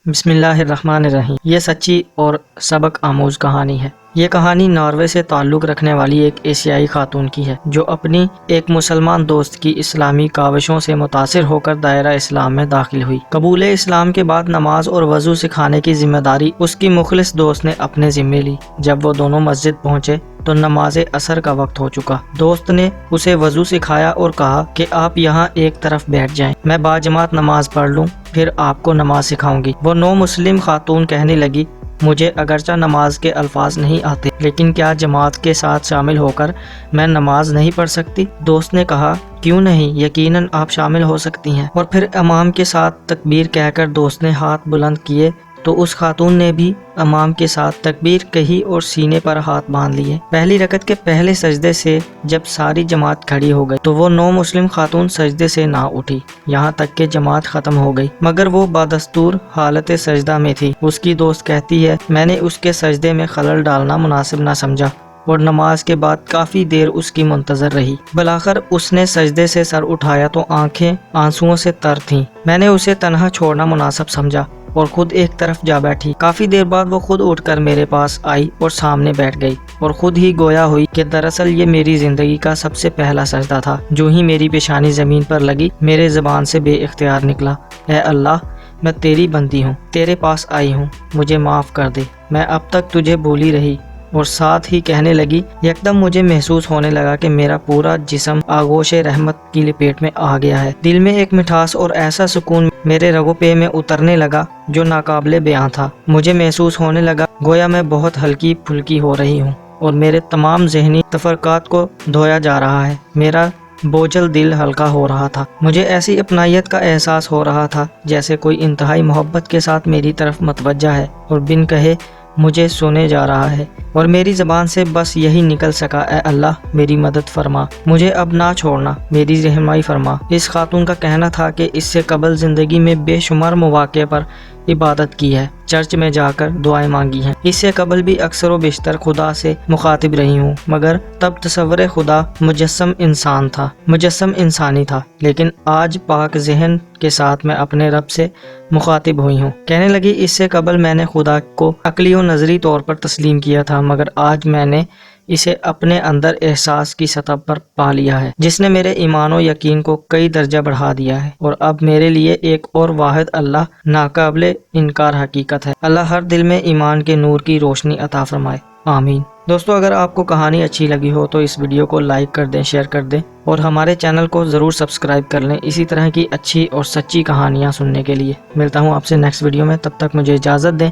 بسم اللہ الرحمن الرحیم۔ یہ سچی اور سبق آموز کہانی ہے۔ یہ کہانی ناروے سے تعلق رکھنے والی ایک ایشیائی خاتون کی ہے جو اپنی ایک مسلمان دوست کی اسلامی کاوشوں سے متاثر ہو کر دائرہ اسلام میں داخل ہوئی۔ قبول اسلام کے بعد نماز اور وضو سکھانے کی ذمہ داری اس کی مخلص دوست نے اپنے ذمے لی۔ جب وہ دونوں مسجد پہنچے تو نماز عصر کا وقت ہو چکا۔ دوست نے اسے وضو سکھایا اور کہا کہ آپ یہاں ایک طرف بیٹھ جائیں، میں باجماعت نماز پڑھ لوں، پھر آپ کو نماز سکھاؤں گی۔ وہ نو مسلم خاتون کہنے لگی، مجھے اگرچہ نماز کے الفاظ نہیں آتے، لیکن کیا جماعت کے ساتھ شامل ہو کر میں نماز نہیں پڑھ سکتی؟ دوست نے کہا، کیوں نہیں، یقیناً آپ شامل ہو سکتی ہیں۔ اور پھر امام کے ساتھ تکبیر کہہ کر دوست نے ہاتھ بلند کیے تو اس خاتون نے بھی امام کے ساتھ تکبیر کہی اور سینے پر ہاتھ باندھ لیے۔ پہلی رکعت کے پہلے سجدے سے جب ساری جماعت کھڑی ہو گئی تو وہ نو مسلم خاتون سجدے سے نہ اٹھی یہاں تک کہ جماعت ختم ہو گئی، مگر وہ بدستور حالت سجدہ میں تھی۔ اس کی دوست کہتی ہے، میں نے اس کے سجدے میں خلل ڈالنا مناسب نہ سمجھا اور نماز کے بعد کافی دیر اس کی منتظر رہی۔ بالآخر اس نے سجدے سے سر اٹھایا تو آنکھیں آنسوؤں سے تر تھیں۔ میں نے اسے تنہا چھوڑنا مناسب سمجھا اور خود ایک طرف جا بیٹھی۔ کافی دیر بعد وہ خود اٹھ کر میرے پاس آئی اور سامنے بیٹھ گئی اور خود ہی گویا ہوئی کہ دراصل یہ میری زندگی کا سب سے پہلا سجدہ تھا۔ جو ہی میری پیشانی زمین پر لگی، میرے زبان سے بے اختیار نکلا، اے اللہ، میں تیری بندی ہوں، تیرے پاس آئی ہوں، مجھے معاف کر دے، میں اب تک تجھے بھولی رہی۔ اور ساتھ ہی کہنے لگی، یکدم مجھے محسوس ہونے لگا کہ میرا پورا جسم آغوش رحمت کی لپیٹ میں آ گیا ہے۔ دل میں ایک مٹھاس اور ایسا سکون میرے رگوں پہ میں اترنے لگا جو ناقابل بیان تھا۔ مجھے محسوس ہونے لگا گویا میں بہت ہلکی پھلکی ہو رہی ہوں اور میرے تمام ذہنی تفرقات کو دھویا جا رہا ہے۔ میرا بوجھل دل ہلکا ہو رہا تھا۔ مجھے ایسی اپنائیت کا احساس ہو رہا تھا جیسے کوئی انتہائی محبت کے ساتھ میری طرف متوجہ ہے اور بن کہے مجھے سنے جا رہا ہے، اور میری زبان سے بس یہی نکل سکا، اے اللہ میری مدد فرما، مجھے اب نہ چھوڑنا، میری رہنمائی فرما۔ اس خاتون کا کہنا تھا کہ اس سے قبل زندگی میں بے شمار مواقع پر عبادت کی ہے، چرچ میں جا کر دعائیں مانگی ہیں، اس سے قبل بھی اکثر و بیشتر خدا سے مخاطب رہی ہوں، مگر تب تصور خدا مجسم انسانی تھا، لیکن آج پاک ذہن کے ساتھ میں اپنے رب سے مخاطب ہوئی ہوں۔ کہنے لگی، اس سے قبل میں نے خدا کو عقلی و نظری طور پر تسلیم کیا تھا، مگر آج میں نے اسے اپنے اندر احساس کی سطح پر پا لیا ہے، جس نے میرے ایمان و یقین کو کئی درجہ بڑھا دیا ہے، اور اب میرے لیے ایک اور واحد اللہ ناقابل انکار حقیقت ہے۔ اللہ ہر دل میں ایمان کے نور کی روشنی عطا فرمائے، آمین۔ دوستو، اگر آپ کو کہانی اچھی لگی ہو تو اس ویڈیو کو لائک کر دیں، شیئر کر دیں اور ہمارے چینل کو ضرور سبسکرائب کر لیں اسی طرح کی اچھی اور سچی کہانیاں سننے کے لیے۔ ملتا ہوں آپ سے نیکسٹ ویڈیو میں، تب تک مجھے اجازت دیں،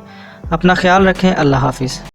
اپنا خیال رکھیں، اللہ حافظ۔